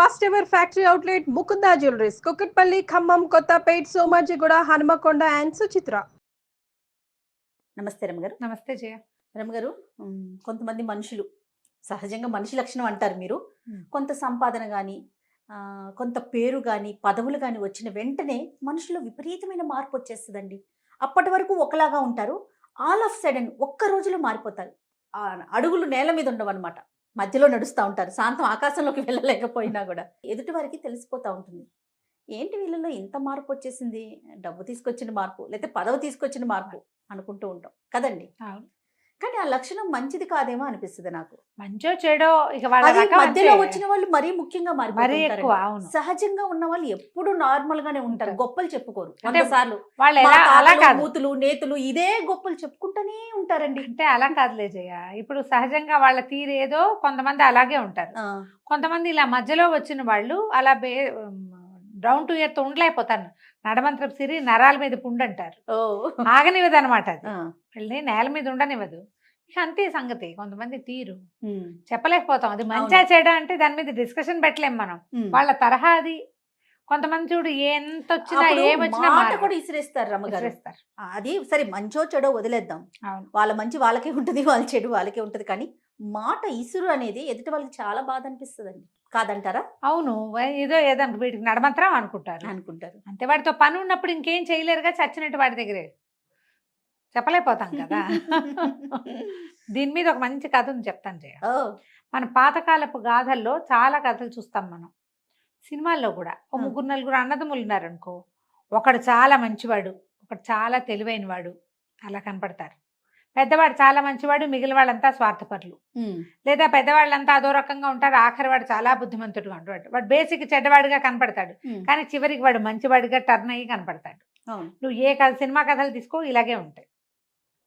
First ever factory outlet Mukunda jewelleries Kukatpally Khammam Kothapet Somajiguda Hanamkonda and Suchitra. నమస్తే రమగారు. నమస్తే జయ. రమగారు, కొంతమంది మనుషులు సహజంగా మనిషి లక్షణం అంటారు మీరు. కొంత సంపాదన కానీ కొంత పేరు కానీ పదవులు కానీ వచ్చిన వెంటనే మనుషులు విపరీతమైన మార్పు వచ్చేస్తుందండి. అప్పటి వరకు ఒకలాగా ఉంటారు, ఆల్ ఆఫ్ సడన్ ఒక్క రోజులో మారిపోతారు. అడుగులు నేల మీద ఉండవన్నమాట, మధ్యలో నడుస్తూ ఉంటారు. శాంతం ఆకాశంలోకి వెళ్ళలేకపోయినా కూడా ఎదుటి వారికి తెలిసిపోతూ ఉంటుంది. ఏంటి వీళ్ళలో ఇంత మార్పు వచ్చేసింది, డబ్బు తీసుకొచ్చిన మార్పు లేకపోతే పదవి తీసుకొచ్చిన మార్పు అనుకుంటూ ఉంటాం కదండి. కానీ ఆ లక్షణం మంచిది కాదేమో అనిపిస్తుంది నాకు. మంచో చెడో ఇక వాళ్ళ మధ్యలో వచ్చిన వాళ్ళు మరీ ముఖ్యంగా మరీ ఎక్కువ. అవును, సహజంగా ఉన్న వాళ్ళు ఎప్పుడు నార్మల్ గానే ఉంటారు, గొప్పలు చెప్పుకోరు. సార్లు మూతులు నేతులు ఇదే గొప్పలు చెప్పుకుంటూనే ఉంటారండి. అంటే అలా కాదులే జయ. ఇప్పుడు సహజంగా వాళ్ళ తీరేదో కొంతమంది అలాగే ఉంటారు, కొంతమంది ఇలా మధ్యలో వచ్చిన వాళ్ళు అలా డౌన్ టు ఎర్త్ ఉండలేకపోతారు. నడమంత్రపు సిరి నరాల మీద పుండంటారు, ఆగనివ్వదు అనమాట. అది వెళ్ళి నేల మీద ఉండనివ్వదు. ఇక అంతే సంగతి. కొంతమంది తీరు చెప్పలేకపోతాం. అది మంచిగా చెడా అంటే దాని మీద డిస్కషన్ పెట్టలేం మనం. వాళ్ళ తరహా అది. కొంతమంది చూడు ఎంత వచ్చినా ఏమొచ్చినా కూడా ఇసిరేస్తారు రమ్మగారు. అది సరే, మంచో చెడో వదిలేద్దాం. వాళ్ళ మంచి వాళ్ళకే ఉంటది, వాళ్ళ చెడు వాళ్ళకే ఉంటది. కానీ మాట ఇసురు అనేది ఎదుటి వాళ్ళకి చాలా బాధ అనిపిస్తుందండి, కాదంటారా? అవును, ఏదో వీటికి నడమంత్రం అనుకుంటారు అంతే. వాడితో పని ఉన్నప్పుడు ఇంకేం చేయలేరుగా, చచ్చినట్టు వాడి దగ్గరే చెప్పలేకపోతాం కదా. దీని మీద ఒక మంచి కథ ఉంది, చెప్తాను జయ. మన పాతకాలపు గాథల్లో చాలా కథలు చూస్తాం మనం. సినిమాల్లో కూడా ఒక ముగ్గురు నలుగురు అన్నదమ్ములు ఉన్నారనుకో, ఒకడు చాలా మంచివాడు, ఒకడు చాలా తెలివైన వాడు అలా కనపడతారు. పెద్దవాడు చాలా మంచివాడు, మిగిలిన వాళ్ళంతా స్వార్థపరులు. లేదా పెద్దవాళ్ళంతా అదో రకంగా ఉంటారు, ఆఖరి వాడు చాలా బుద్ధిమంతుడుగా ఉంటాడు. వాడు బేసిక్ చెడ్డవాడిగా కనపడతాడు, కానీ చివరికి వాడు మంచివాడిగా టర్న్ అయ్యి కనపడతాడు. నువ్వు ఏ కథ సినిమా కథలు తీసుకో ఇలాగే ఉంటాయి.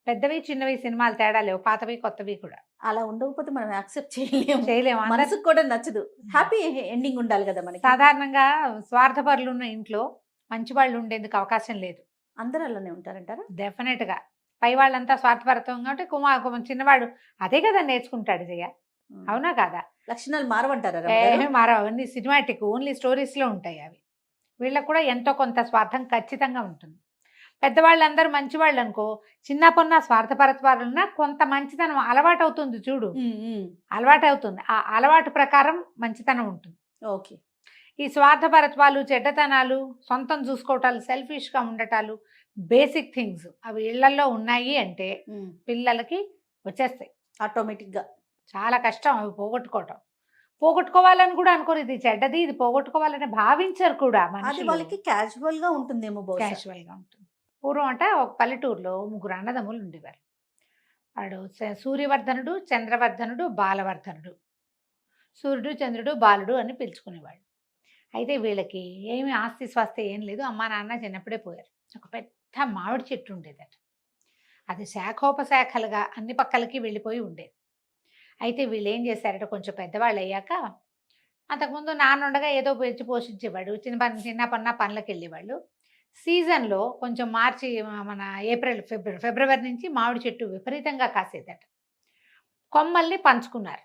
పెద్దవి చిన్నవి సినిమాలు తేడా లేవు, పాతవి కొత్తవి కూడా. అలా ఉండకపోతే మనం యాక్సెప్ట్ చేయలేము, మనసుకు కూడా నచ్చదు. హ్యాపీ ఎండింగ్ ఉండాలి కదా మనకి. సాధారణంగా స్వార్థపరులు ఉన్న ఇంట్లో మంచి వాళ్ళు ఉండేందుకు అవకాశం లేదు. అందరూ అలానే ఉంటారంటారా? డెఫినెట్ గా. పై వాళ్ళంతా స్వార్థపరత్వం కాబట్టి చిన్నవాడు అదే కదా నేర్చుకుంటాడు జయ. అవునా కాదా? లక్షణాలు మారవంటారా? మారవు, అవన్నీ సినిమాటిక్, ఓన్లీ స్టోరీస్ లో ఉంటాయి అవి. వీళ్ళకు కూడా ఎంతో కొంత స్వార్థం ఖచ్చితంగా ఉంటుంది. పెద్దవాళ్ళందరూ మంచివాళ్ళు అనుకో, చిన్న పొన్న స్వార్థపరత్వాలున్నా కొంత మంచితనం అలవాటు అవుతుంది. చూడు, అలవాటు అవుతుంది. ఆ అలవాటు ప్రకారం మంచితనం ఉంటుంది. ఓకే. ఈ స్వార్థపరత్వాలు, చెడ్డతనాలు, సొంతం చూసుకోవటాలు, సెల్ఫిష్ గా ఉండటాలు, బేసిక్ థింగ్స్ అవి ఇళ్లలో ఉన్నాయి అంటే పిల్లలకి వచ్చేస్తాయి ఆటోమేటిక్ గా. చాలా కష్టం అవి పోగొట్టుకోవాలని కూడా అనుకోరు. ఇది చెడ్డది, ఇది పోగొట్టుకోవాలని భావించరు కూడా. వాళ్ళకి క్యాజువల్ గా ఉంటుందేమో. క్యాజువల్ గా ఉంటుంది. పూర్వం అంటే ఒక పల్లెటూరులో ముగ్గురు అన్నదమ్ములు ఉండేవారు. వాడు సూర్యవర్ధనుడు, చంద్రవర్ధనుడు, బాలవర్ధనుడు. సూర్యుడు, చంద్రుడు, బాలుడు అని పిలుచుకునేవాడు. అయితే వీళ్ళకి ఏమి ఆస్తి స్వాస్తి ఏం లేదు. అమ్మా నాన్న చిన్నప్పుడే పోయారు. ఒక పెద్ద మామిడి చెట్టు ఉండేదట. అది శాఖోపశాఖలుగా అన్ని పక్కలకి వెళ్ళిపోయి ఉండేది. అయితే వీళ్ళు ఏం చేశారట, కొంచెం పెద్దవాళ్ళు అయ్యాక, అంతకుముందు నాన్న ఉండగా ఏదో పెంచి పోషించేవాడు, చిన్న పనులకు వెళ్ళేవాళ్ళు. సీజన్లో కొంచెం మార్చి మన ఏప్రిల్ ఫిబ్రవరి నుంచి మామిడి చెట్టు విపరీతంగా కాసేదట. కొమ్మల్ని పంచుకున్నారు.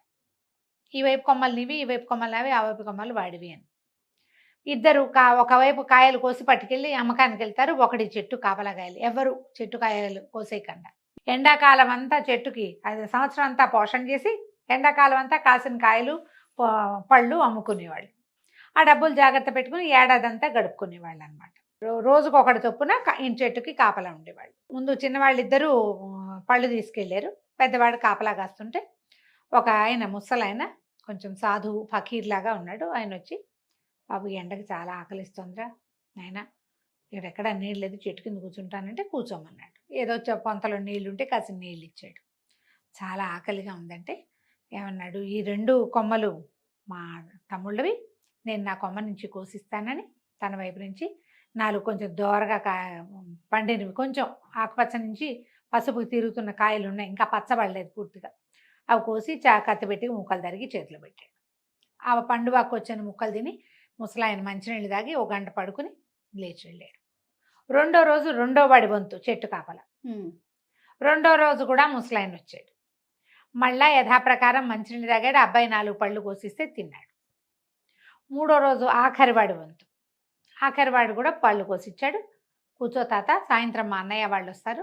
ఈ వైపు కొమ్మలు నీవి, ఈ వైపు కొమ్మలు నావి, ఆ వైపు కొమ్మలు వాడివి అని. ఇద్దరు ఒకవైపు కాయలు కోసి పట్టుకెళ్ళి అమ్మకానికి వెళ్తారు. ఒకటి చెట్టు కాపలాకాయలు, ఎవరు చెట్టు కాయలు కోసేయకుండా. ఎండాకాలం అంతా చెట్టుకి అది సంవత్సరం అంతా పోషణ చేసి ఎండాకాలం అంతా కాసిన కాయలు పళ్ళు అమ్ముకునేవాళ్ళు. ఆ డబ్బులు జాగ్రత్త పెట్టుకుని ఏడాదంతా గడుపుకునేవాళ్ళు అనమాట. రోజుకు ఒకటి చొప్పున చెట్టుకి కాపలా ఉండేవాళ్ళు. ముందు చిన్నవాళ్ళు ఇద్దరు పళ్ళు తీసుకెళ్లారు, పెద్దవాడు కాపలా కాస్తుంటే ఒక ఆయన ముసలాయన కొంచెం సాధువు ఫకీర్ లాగా ఉన్నాడు. ఆయన వచ్చి, బాబు ఎండకి చాలా ఆకలిస్తుందిరా నాయన, ఇక్కడెక్కడ నీళ్ళు లేదు, చెట్టు కింద కూర్చుంటానంటే కూర్చోమన్నాడు. ఏదో పొంతలో నీళ్ళు ఉంటే కాసిన నీళ్ళు ఇచ్చాడు. చాలా ఆకలిగా ఉందంటే ఏమన్నాడు, ఈ 2 కొమ్మలు మా తమ్ముళ్ళవి, నేను నా కొమ్మ నుంచి కోసిస్తానని తన వైపు నుంచి 4 కొంచెం దోరగా పండినవి, కొంచెం ఆకుపచ్చ నుంచి పసుపు తిరుగుతున్న కాయలు ఉన్నాయి, ఇంకా పచ్చబడలేదు పూర్తిగా, అవి కోసి కత్తి పెట్టి ముక్కలు తరిగి చేతిలో పెట్టాడు. ఆ పండువాకు వచ్చిన ముక్కలు తిని ముసలాయన మంచినీళ్ళు తాగి 1 గంట పడుకుని లేచి వెళ్ళాడు. రెండో రోజు రెండో వాడి వంతు చెట్టు కాపల. రెండో రోజు కూడా ముసలాయన వచ్చాడు. మళ్ళా యథాప్రకారం మంచినీళ్ళు తాగాడు. అబ్బాయి 4 పళ్ళు కోసిస్తే తిన్నాడు. మూడో రోజు ఆఖరివాడి వంతు. ఆఖరివాడు కూడా పళ్ళు కోసిచ్చాడు. కూర్చో తాత, సాయంత్రం మా అన్నయ్య వాళ్ళు వస్తారు,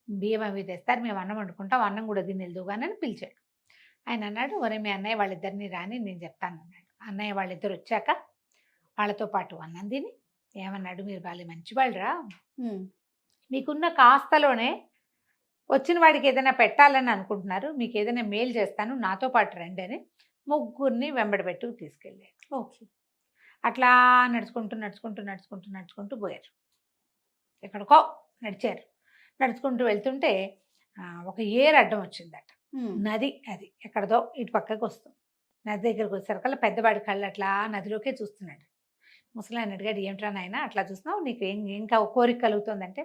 బియ్యం అవి తెస్తారు, మేము అన్నం వండుకుంటాం, అన్నం కూడా తిని వెళ్దుగాని అని పిలిచాడు. ఆయన అన్నాడు, ఒరే మీ అన్నయ్య వాళ్ళిద్దరిని రాని నేను చెప్తాను అన్నాడు. అన్నయ్య వాళ్ళిద్దరు వచ్చాక వాళ్ళతో పాటు అన్నం తిని ఏమన్నాడు, మీరు వాళ్ళు మంచివాళ్ళరా, మీకున్న కాస్తలోనే వచ్చిన వాడికి ఏదైనా పెట్టాలని అనుకుంటున్నారు, మీకు ఏదైనా మేలు చేస్తాను, నాతో పాటు రండి అని ముగ్గురిని వెంబడబెట్టు తీసుకెళ్ళాడు. ఓకే. అట్లా నడుచుకుంటూ నడుచుకుంటూ నడుచుకుంటూ నడుచుకుంటూ పోయారు. ఎక్కడికో నడిచారు. నడుచుకుంటూ వెళ్తుంటే ఒక ఏరు అడ్డం వచ్చిందట. నది, అది ఎక్కడదో ఇటు పక్కకి వస్తుంది. నది దగ్గరకు వచ్చేసరికల్లా పెద్దవాడి కళ్ళు అట్లా నదిలోకే చూస్తున్నాడు. ముసలాయన అడిగాడు, ఏమిట్రా నాయన అట్లా చూస్తున్నావు, నీకు ఇంకా కోరిక కలుగుతుందంటే,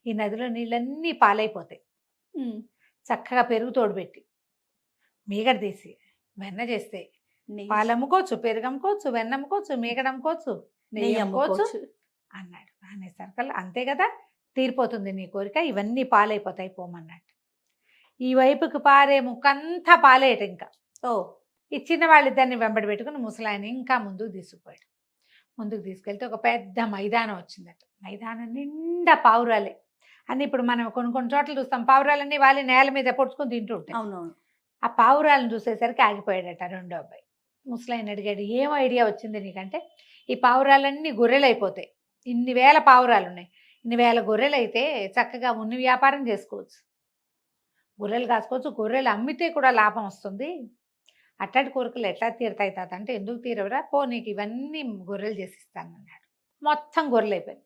ఈ నదిలో నీళ్ళన్నీ పాలైపోతాయి, చక్కగా పెరుగు తోడుపెట్టి మీగడ తీసి వెన్న చేస్తే పాలు అమ్ముకోవచ్చు, పెరుగు అమ్ముకోవచ్చు, వెన్న అమ్ముకోవచ్చు, మీగడ అమ్ముకోవచ్చు, నెయ్యి అమ్ముకోవచ్చు అన్నాడు. అనేసరికల్లా అంతే కదా, తీరిపోతుంది నీ కోరిక, ఇవన్నీ పాలైపోతాయి పోమన్నాడు. ఈ వైపుకి పారే ముక్కంతా పాలేట. ఇంకా ఈ చిన్న వాళ్ళిద్దరిని వెంబడి పెట్టుకుని ముసలాయన ఇంకా ముందుకు తీసుకుపోయాడు. ముందుకు తీసుకెళ్తే ఒక పెద్ద మైదానం వచ్చిందట. మైదానం నిండా పావురాలే. అన్నీ ఇప్పుడు మనం కొన్ని చోట్ల చూస్తాం, పావురాలన్నీ వాళ్ళ నేల మీద పొడుచుకొని తింటూ ఉంటాయి. అవునవును. ఆ పావురాలను చూసేసరికి ఆగిపోయాడట రెండో అబ్బాయి. ముసలాయన అడిగాడు, ఏం ఐడియా వచ్చింది నీకంటే, ఈ పావురాలన్నీ గొర్రెలు అయిపోతాయి, ఇన్ని వేల పావురాలు ఉన్నాయి, ఇన్ని వేల గొర్రెలు అయితే చక్కగా ఉన్ని వ్యాపారం చేసుకోవచ్చు, గొర్రెలు కాసుకోవచ్చు, గొర్రెలు అమ్మితే కూడా లాభం వస్తుంది, అట్లాంటి కోరికలు ఎట్లా తీరుతాయి తాత అంటే, ఎందుకు తీరవరా, పో నీకు ఇవన్నీ గొర్రెలు చేసిస్తానన్నాడు. మొత్తం గొర్రెలు అయిపోయింది.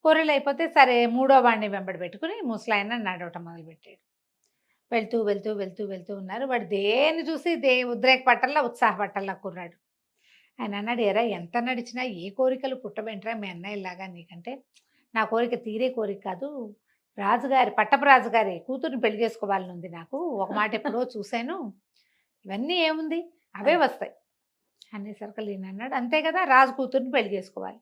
గొర్రెలు అయిపోతే సరే మూడో వాడిని వెంబడి పెట్టుకుని ముసలాయన నడవటం మొదలుపెట్టాడు. వెళ్తూ వెళ్తూ వెళ్తూ వెళ్తూ ఉన్నారు. వాడు దేన్ని చూసి ఉద్రేక పట్టల్లా ఉత్సాహపట్టల్లా కుర్రాడు. ఆయన అన్నాడు, ఎరా ఎంత నడిచినా ఏ కోరికలు పుట్టబెంటరా మీ అన్నయ్యలాగా, నీకంటే నా కోరిక తీరే కోరిక కాదు, రాజుగారి పట్టపు రాజుగారి కూతుర్ని పెళ్లి చేసుకోవాలని ఉంది నాకు, ఒక మాట ఎప్పుడో చూశాను, ఇవన్నీ ఏముంది అవే వస్తాయి అనేసరికి ఈయన అన్నాడు, అంతే కదా, రాజు కూతుర్ని పెళ్లి చేసుకోవాలి,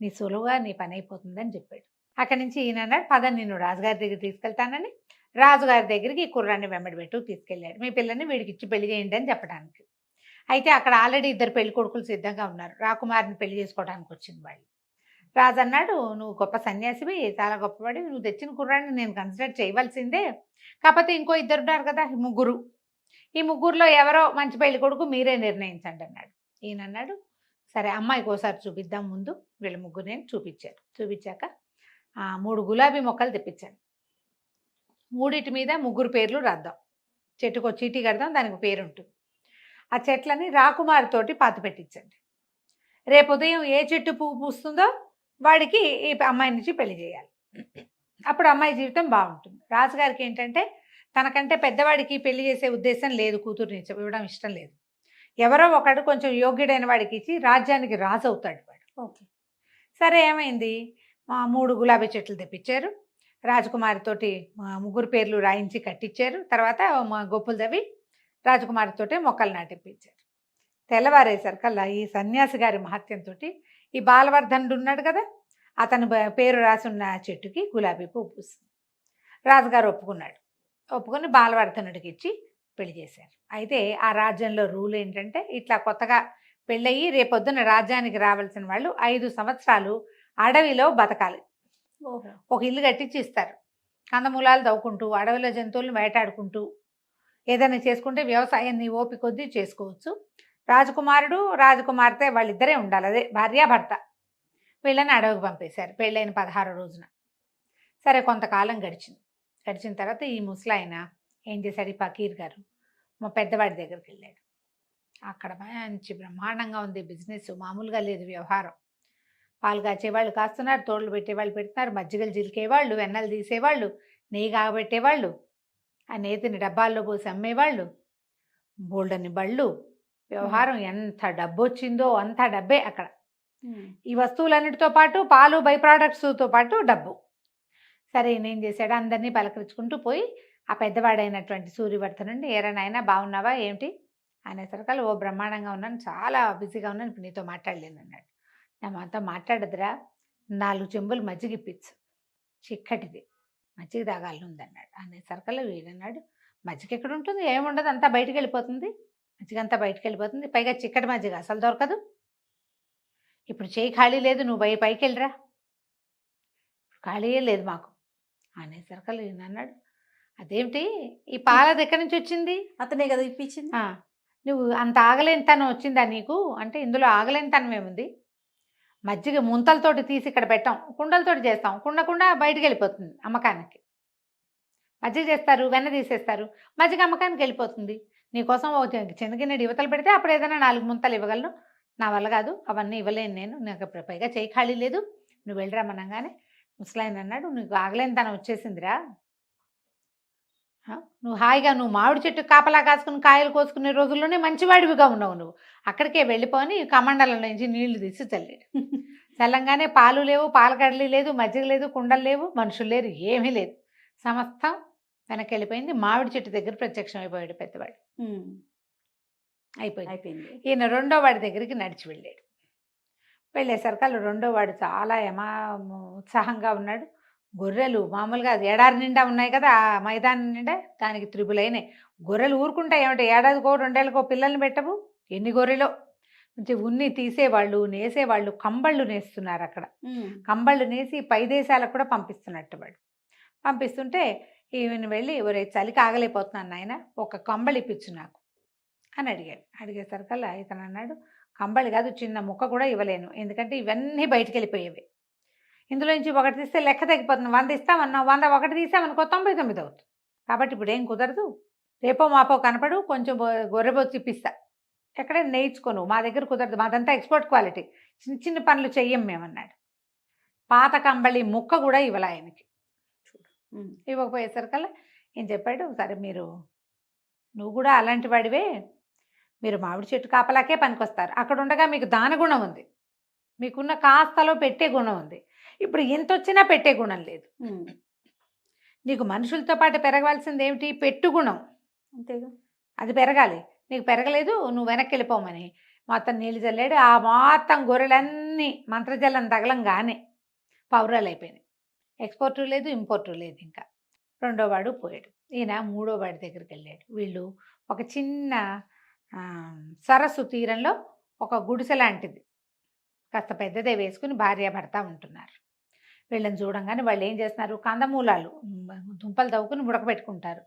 నీ సులువుగా నీ పని అయిపోతుందని చెప్పాడు. అక్కడి నుంచి ఈయన అన్నాడు, పద నిన్ను రాజుగారి దగ్గర తీసుకెళ్తానని రాజుగారి దగ్గరికి ఈ కుర్రాన్ని వెంబడి పెట్టు తీసుకెళ్ళాడు. మీ పిల్లని వీడికి ఇచ్చి పెళ్లి చేయండి అని చెప్పడానికి. అయితే అక్కడ ఆల్రెడీ ఇద్దరు పెళ్లి కొడుకులు సిద్ధంగా ఉన్నారు. రాకుమారిని పెళ్లి చేసుకోవడానికి వచ్చింది వాళ్ళు. రాజు అన్నాడు, నువ్వు గొప్ప సన్యాసివి, చాలా గొప్పవాడి, నువ్వు తెచ్చిన కుర్రాన్ని నేను కన్సిడర్ చేయవలసిందే, కాకపోతే ఇంకో ఇద్దరు ఉన్నారు కదా, ముగ్గురు, ఈ ముగ్గురులో ఎవరో మంచి పెళ్లి కొడుకు మీరే నిర్ణయించండి అన్నాడు. ఈయన అన్నాడు, సరే అమ్మాయికి ఒకసారి చూపిద్దాం ముందు. వీళ్ళ ముగ్గురు నేను చూపించారు. చూపించాక 3 గులాబీ మొక్కలు తెప్పించాను, 3 మీద ముగ్గురు పేర్లు రాద్దాం, చెట్టుకు చీటీ కడదాం, దానికి పేరు ఉంటుంది. ఆ చెట్లని రాకుమారితోటి పాతి పెట్టించండి. రేపు ఉదయం ఏ చెట్టు పువ్వు పూస్తుందో వాడికి ఈ అమ్మాయి నుంచి పెళ్లి చేయాలి, అప్పుడు అమ్మాయి జీవితం బాగుంటుంది. రాజుగారికి ఏంటంటే తనకంటే పెద్దవాడికి పెళ్లి చేసే ఉద్దేశం లేదు, కూతుర్ని ఇవ్వడం ఇష్టం లేదు, ఎవరో ఒకడు కొంచెం యోగ్యుడైన వాడికి ఇచ్చి రాజ్యానికి రాజు అవుతాడు వాడు. ఓకే. సరే ఏమైంది, 3 గులాబీ చెట్లు తెప్పించారు, రాజకుమారితోటి ముగ్గురు పేర్లు రాయించి కట్టించారు, తర్వాత గొప్పలు తవ్వి రాజకుమారితోటి మొక్కలు నాటిపించారు. తెల్లవారేసరికల్లా ఈ సన్యాసి గారి మహత్యంతో ఈ బాలవర్ధనుడు ఉన్నాడు కదా, అతని పేరు రాసున్న చెట్టుకి గులాబీ పువ్వు పూస్తుంది. రాజుగారు ఒప్పుకున్నాడు. ఒప్పుకొని బాలవర్ధనుడికి ఇచ్చి పెళ్లి చేశారు. అయితే ఆ రాజ్యంలో రూల్ ఏంటంటే, ఇట్లా కొత్తగా పెళ్ళయి రేపొద్దున రాజ్యానికి రావాల్సిన వాళ్ళు 5 సంవత్సరాలు అడవిలో బతకాలి. ఒక ఇల్లు కట్టించి ఇస్తారు, కందమూలాలు తవ్వుకుంటూ అడవిలో జంతువులను వేటాడుకుంటూ ఏదైనా చేసుకుంటే వ్యవసాయాన్ని ఓపి కొద్దీ చేసుకోవచ్చు. రాజకుమారుడు రాజకుమార్తె వాళ్ళిద్దరే ఉండాలి, అదే భార్యాభర్త. వీళ్ళని అడవికి పంపేశారు పెళ్ళైన 16వ రోజున. సరే కొంతకాలం గడిచిన తర్వాత ఈ ముసలాయన ఏం చేశాడు, ఈ ఫకీర్ గారు మా పెద్దవాడి దగ్గరికి వెళ్ళాడు. అక్కడ మంచి బ్రహ్మాండంగా ఉంది బిజినెస్, మామూలుగా లేదు వ్యవహారం. పాలు కాచేవాళ్ళు కాస్తున్నారు, తోళ్ళు పెట్టేవాళ్ళు పెడుతున్నారు, మజ్జిగలు జిలికేవాళ్ళు, వెన్నలు తీసేవాళ్ళు, నెయ్యి కాగబెట్టేవాళ్ళు, ఆ నేతిని డబ్బాల్లో పోసి అమ్మేవాళ్ళు, బోల్డని బళ్ళు, వ్యవహారం ఎంత డబ్బు వచ్చిందో అంత డబ్బే అక్కడ. ఈ వస్తువులన్నిటితో పాటు పాలు బై ప్రోడక్ట్స్తో పాటు డబ్బు. సరే ఈయన ఏం చేశాడు, అందరినీ పలకరించుకుంటూ పోయి ఆ పెద్దవాడైనటువంటి సూర్యవర్ధనుడిని, ఏరా నాయనా బాగున్నావా ఏమిటి అనేసరికల్లా, ఓ బ్రహ్మాండంగా ఉన్నాను, చాలా బిజీగా ఉన్నాను, ఇప్పుడు నీతో మాట్లాడలేను అన్నాడు. నాతో మాట్లాడదురా, 4 చెంబులు మజ్జిగ ఇప్పించు, చిక్కటిది మజ్జిగ తాగాలని ఉందన్నాడు. అనేసరికల్లా వీడన్నాడు, మజ్జిగ ఎక్కడ ఉంటుంది, ఏముండదు, అంతా బయటికి వెళ్ళిపోతుంది, మజ్జిగ అంతా బయటికి వెళ్ళిపోతుంది, పైగా చిక్కటి మజ్జిగ అసలు దొరకదు, ఇప్పుడు చేయి ఖాళీ లేదు, నువ్వు పైకి వెళ్ళిరా, ఖాళీయే లేదు మాకు అనేసరికి ఈయన అన్నాడు, అదేమిటి ఈ పాలది ఎక్కడి నుంచి వచ్చింది? అతనే కదా ఇప్పించింది. నువ్వు అంత ఆగలేనితనం వచ్చిందా నీకు అంటే, ఇందులో ఆగలేనితనం ఏముంది, మజ్జిగ ముంతలతోటి తీసి ఇక్కడ పెట్టాం, కుండలతోటి చేస్తాం, కుండ బయటికి వెళ్ళిపోతుంది అమ్మకానికి. మజ్జిగ చేస్తారు, వెన్న తీసేస్తారు, మజ్జిగ అమ్మకానికి వెళ్ళిపోతుంది. నీకోసం చిన్నగిన్నెడు యువతలు పెడితే అప్పుడు ఏదైనా 4 ముంతలు ఇవ్వగలను, నా వల్ల కాదు, అవన్నీ ఇవ్వలేను నేను, నాకు ఇప్పుడు పైగా చేయి ఖాళీ లేదు, నువ్వు వెళ్ళిరామనగానే ముసలాయన అన్నాడు, నీకు ఆగలేనితనం వచ్చేసిందిరా, నువ్వు హాయిగా నువ్వు మామిడి చెట్టు కాపలా కాసుకుని కాయలు కోసుకునే రోజుల్లోనే మంచివాడివిగా ఉన్నావు, నువ్వు అక్కడికే వెళ్ళిపోని కమండలం నుంచి నీళ్లు తీసి చల్లాడు. చల్లంగానే పాలు లేవు, పాలకడలి లేదు, మజ్జిగ లేదు, కుండలు లేవు, మనుషులు లేరు, ఏమీ లేదు, సమస్తం వెనక్కి వెళ్ళిపోయింది. మామిడి చెట్టు దగ్గర ప్రత్యక్షం అయిపోయాడు పెద్దవాడు. అయిపోయింది. ఈయన రెండో వాడి దగ్గరికి నడిచి వెళ్ళాడు. వెళ్ళేసరికి రెండో వాడు చాలా ఉత్సాహంగా ఉన్నాడు. గొర్రెలు మామూలుగా ఎడారి నిండా ఉన్నాయి కదా, ఆ మైదానం నిండా దానికి త్రిబులైనాయి. గొర్రెలు ఊరుకుంటాయి ఏమంటే, ఏడాదికో 2 ఏళ్ళకో పిల్లల్ని పెట్టవు, ఎన్ని గొర్రెలో. మంచి ఉన్ని తీసేవాళ్ళు, నేసేవాళ్ళు, కంబళ్ళు నేస్తున్నారు అక్కడ. కంబళ్ళు నేసి పై దేశాలకు కూడా పంపిస్తున్నట్టు వాడు. పంపిస్తుంటే ఈయన వెళ్ళి, ఒరే చలికి ఆగలేకపోతున్నాను నాయన, ఒక కంబళి ఇప్పించు నాకు అని అడిగాడు. అడిగేసరికల్లా ఇతను అన్నాడు, కంబళి కాదు, చిన్న ముక్క కూడా ఇవ్వలేను, ఎందుకంటే ఇవన్నీ బయటికి వెళ్ళిపోయేవి, ఇందులో నుంచి ఒకటి తీస్తే లెక్క తగ్గిపోతుంది, 100 ఇస్తామన్నావు, 100 ఒకటి తీసామనుకో 99 అవుతుంది, కాబట్టి ఇప్పుడు ఏం కుదరదు, రేపో మాపో కనపడు, కొంచెం గొర్రెబొచ్చి ఇప్పిస్తా, ఎక్కడైనా నేర్చుకోను, మా దగ్గర కుదరదు, మాదంతా ఎక్స్పోర్ట్ క్వాలిటీ, చిన్న చిన్న పనులు చెయ్యం మేమన్నాడు. పాత కంబళి ముక్క కూడా ఇవ్వలే ఆయనకి. ఇవ్వకపోయేసరికల్లా ఏం చెప్పాడు, సరే నువ్వు కూడా అలాంటి వాడివే, మీరు మామిడి చెట్టు కాపలాకే పనికొస్తారు, అక్కడ ఉండగా మీకు దాన గుణం ఉంది, మీకున్న కాస్తలో పెట్టే గుణం ఉంది, ఇప్పుడు ఎంత వచ్చినా పెట్టే గుణం లేదు, నీకు మనుషులతో పాటు పెరగవలసింది ఏమిటి, పెట్టు గుణం, అంతేగా, అది పెరగాలి, నీకు పెరగలేదు, నువ్వు వెనక్కి వెళ్ళిపోమని మొత్తం నీళ్ళు చల్లాడు. ఆ మొత్తం గొర్రెలన్నీ మంత్రజలం తగలంగానే పౌరాలు అయిపోయినాయి, ఎక్స్పోర్టు లేదు, ఇంపోర్టు లేదు. ఇంకా రెండో వాడు పోయాడు. ఈయన మూడో వాడి దగ్గరికి వెళ్ళాడు. వీళ్ళు ఒక చిన్న సరస్సు తీరంలో ఒక గుడిసె లాంటిది కాస్త పెద్దదే వేసుకుని భార్యాభర్త ఉంటున్నారు. వీళ్ళని చూడంగానే వాళ్ళు ఏం చేస్తున్నారు, కందమూలాలు దుంపలు తవ్వుకుని ఉడకబెట్టుకుంటారు,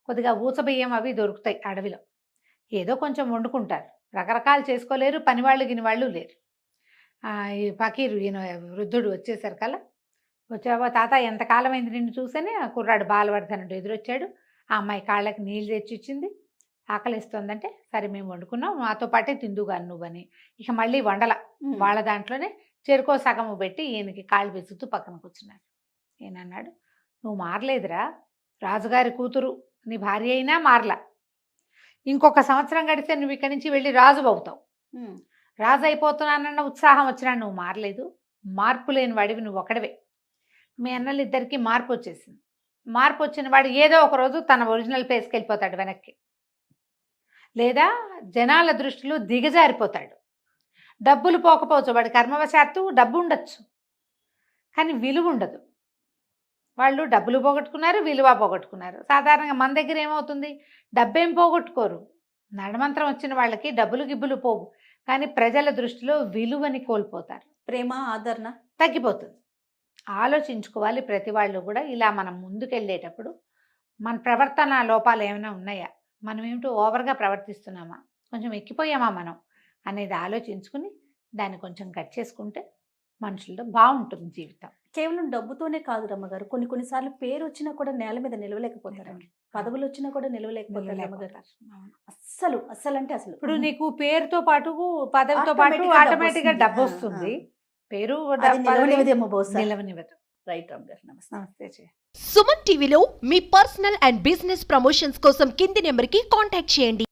కొద్దిగా ఊసబియ్యం అవి దొరుకుతాయి అడవిలో, ఏదో కొంచెం వండుకుంటారు, రకరకాలు చేసుకోలేరు, పనివాళ్ళు గినివాళ్ళు లేరు. ఈ ఫకీరు ఈయన వృద్ధుడు వచ్చేసరికల్లా, వచ్చావా తాత, ఎంతకాలం అయింది నిన్ను చూసని ఆ కుర్రాడు బాలవర్ధనుడు ఎదురొచ్చాడు. ఆ అమ్మాయి కాళ్ళకి నీళ్ళు తెచ్చిచ్చింది, ఆకలిస్తుందంటే సరే మేము వండుకున్నాం, మాతో పాటే తిందుగాను నువ్వని. ఇక మళ్ళీ వండల, వాళ్ళ దాంట్లోనే చెరుకో సగము పెట్టి ఈయనకి కాళ్ళు విసుగుతూ పక్కన కూర్చున్నారు. ఈయన అన్నాడు, నువ్వు మారలేదురా, రాజుగారి కూతురు నీ భార్య అయినా మారలా, ఇంకొక సంవత్సరం గడిస్తే నువ్వు ఇక్కడి నుంచి వెళ్ళి రాజు అవుతావు, రాజు అయిపోతున్నానన్న ఉత్సాహం వచ్చినా నువ్వు మారలేదు, మార్పు లేని వాడివి నువ్వు ఒకడవే. మీ అన్నలిద్దరికీ మార్పు వచ్చేసింది, మార్పు వచ్చిన వాడు ఏదో ఒక రోజు తన ఒరిజినల్ ప్లేస్కి వెళ్ళిపోతాడు వెనక్కి, లేదా జనాల దృష్టిలో దిగజారిపోతాడు. డబ్బులు పోకపోవచ్చు, వాడి కర్మవశాత్తు డబ్బు ఉండొచ్చు కానీ విలువ ఉండదు. వాళ్ళు డబ్బులు పోగొట్టుకున్నారు, విలువ పోగొట్టుకున్నారు. సాధారణంగా మన దగ్గర ఏమవుతుంది, డబ్బేం పోగొట్టుకోరు, నడమంత్రం వచ్చిన వాళ్ళకి డబ్బులు గిబ్బులు పోవు, కానీ ప్రజల దృష్టిలో విలువని కోల్పోతారు, ప్రేమ ఆదరణ తగ్గిపోతుంది. ఆలోచించుకోవాలి ప్రతి వాళ్ళు కూడా. ఇలా మనం ముందుకెళ్ళేటప్పుడు మన ప్రవర్తన లోపాలు ఏమైనా ఉన్నాయా, మనం ఏమిటో ఓవర్గా ప్రవర్తిస్తున్నామా, కొంచెం ఎక్కిపోయామా మనం అనేది ఆలోచించుకుని దాన్ని కొంచెం కట్ చేసుకుంటే మనుషులతో బాగుంటుంది జీవితం. కేవలం డబ్బుతోనే కాదు రమ్మగారు, కొన్నిసార్లు పేరు వచ్చినా కూడా నేల మీద నిలవలేకపోతారండి, పదవులు వచ్చినా కూడా నిలవలేకపోతారు రమ్మగారు. అస్సలు అంటే అసలు ఇప్పుడు నీకు పేరుతో పాటు పదవితో పాటు ఆటోమేటిక్గా డబ్బు వస్తుంది, పేరు నిలవనివ్వదు. రైట్ రమ్మగారు, నమస్తే. సుమన్ టీవీలో మీ పర్సనల్ అండ్ బిజినెస్ ప్రమోషన్స్ కోసం కింది నెంబర్కి కాంటాక్ట్ చేయండి.